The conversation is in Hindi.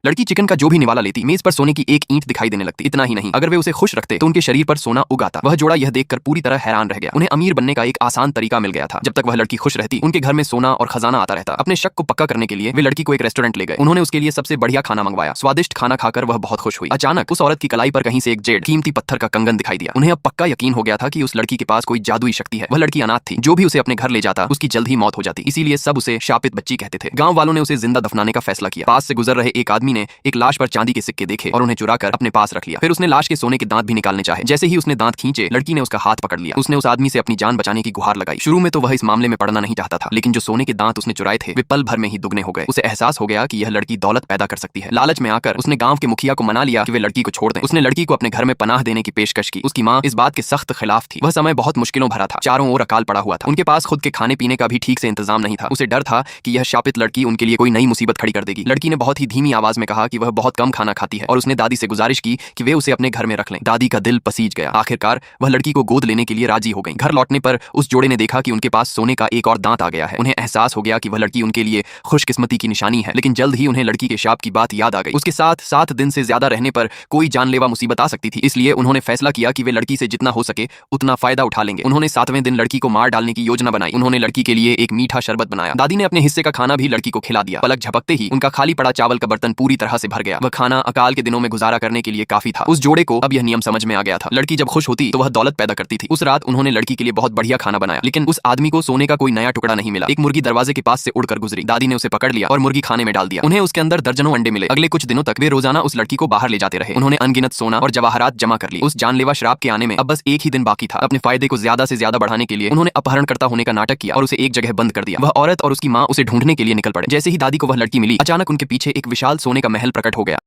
लड़की चिकन का जो भी निवाला लेती, मेज पर सोने की एक ईंट दिखाई देने लगती। इतना ही नहीं, अगर वे उसे खुश रखते तो उनके शरीर पर सोना उगाता। वह जोड़ा यह देखकर पूरी तरह हैरान रह गया। उन्हें अमीर बनने का एक आसान तरीका मिल गया था। जब तक वह लड़की खुश रहती, उनके घर में सोना और खजाना आता रहता। अपने शक को पक्का करने के लिए वे लड़की को एक रेस्टोरेंट ले गए। उन्होंने उसके लिए सबसे बढ़िया खाना मंगवाया। स्वादिष्ट खाना खाकर वह बहुत खुश हुई। अचानक उस औरत की कलाई पर कहीं से एक जेड कीमती पत्थर का कंगन दिखाई दिया। उन्हें अब पक्का यकीन हो गया था कि उस लड़की के पास कोई जादुई शक्ति है। वह लड़की अनाथ थी। जो भी उसे अपने घर ले जाता उसकी जल्द ही मौत हो जाती। इसीलिए सब उसे शापित बच्ची कहते थे। गांव वालों ने उसे जिंदा दफनाने का फैसला किया। पास से गुजर रहे एक आदमी ने एक लाश पर चांदी के सिक्के देखे और उन्हें चुराकर अपने पास रख लिया। फिर उसने लाश के सोने के दांत भी निकालने चाहे। जैसे ही उसने दांत खींचे, लड़की ने उसका हाथ पकड़ लिया। उसने उस आदमी से अपनी जान बचाने की गुहार लगाई। शुरू में तो वह इस मामले में पड़ना नहीं चाहता था, लेकिन जो सोने के दांत उसने चुराए थे वे पल भर में ही दुगने हो गए। उसे एहसास हो गया कि यह लड़की दौलत पैदा कर सकती है। लालच में आकर उसने गांव के मुखिया को मना लिया कि वे लड़की को छोड़ दें। उसने लड़की को अपने घर में पनाह देने की पेशकश की। उसकी माँ इस बात के सख्त खिलाफ थी। वह समय बहुत मुश्किलों भरा था। चारों ओर अकाल पड़ा हुआ था। उनके पास खुद के खाने पीने का भी ठीक से इंतजाम नहीं था। उसे डर था कि यह शापित लड़की उनके लिए कोई नई मुसीबत खड़ी कर देगी। लड़की ने बहुत ही धीमी आवाज में कहा कि वह बहुत कम खाना खाती है और उसने दादी से गुजारिश की कि वे उसे अपने घर में रख लें। दादी का दिल पसीज गया। आखिरकार वह लड़की को गोद लेने के लिए राजी हो गई। घर लौटने पर उस जोड़े ने देखा कि उनके पास सोने का एक और दांत आ गया है। उन्हें एहसास हो गया कि वह लड़की उनके लिए खुशकिस्मती की निशानी है। लेकिन जल्द ही उन्हें लड़की के शाप की बात याद आ गई। उसके साथ 7 दिन से ज्यादा रहने पर कोई जानलेवा मुसीबत आ सकती थी। इसलिए उन्होंने फैसला किया कि वे लड़की से जितना हो सके उतना फायदा उठा लेंगे। उन्होंने 7वें दिन लड़की को मार डालने की योजना बनाई। उन्होंने लड़की के लिए एक मीठा शरबत बनाया। दादी ने अपने हिस्से का खाना भी लड़की को खिला दिया। पलक झपकते ही उनका खाली पड़ा चावल का बर्तन पूरी तरह से भर गया। वह खाना अकाल के दिनों में गुजारा करने के लिए काफी था। उस जोड़े को अब यह नियम समझ में आ गया था। लड़की जब खुश होती तो वह दौलत पैदा करती थी। उस रात उन्होंने लड़की के लिए बहुत बढ़िया खाना बनाया, लेकिन उस आदमी को सोने का कोई नया टुकड़ा नहीं मिला। एक मुर्गी दरवाजे के पास से उड़कर गुजरी। दादी ने उसे पकड़ लिया और मुर्गी खाने में डाल दिया। उन्हें उसके अंदर दर्जनों अंडे मिले। अगले कुछ दिनों तक वे रोजाना उस लड़की को बाहर ले जाते रहे। उन्होंने अनगिनत सोना और जवाहरात जमा कर ली। उस जानलेवा श्राप के आने में अब बस एक ही दिन बाकी था। अपने फायदे को ज्यादा से ज्यादा बढ़ाने के लिए उन्होंने अपहरणकर्ता होने का नाटक किया और उसे एक जगह बंद कर दिया। वह औरत और उसकी माँ उसे ढूंढने के लिए निकल पड़े। जैसे ही दादी को वह लड़की मिली, अचानक उनके पीछे एक विशाल सोने का महल प्रकट हो गया।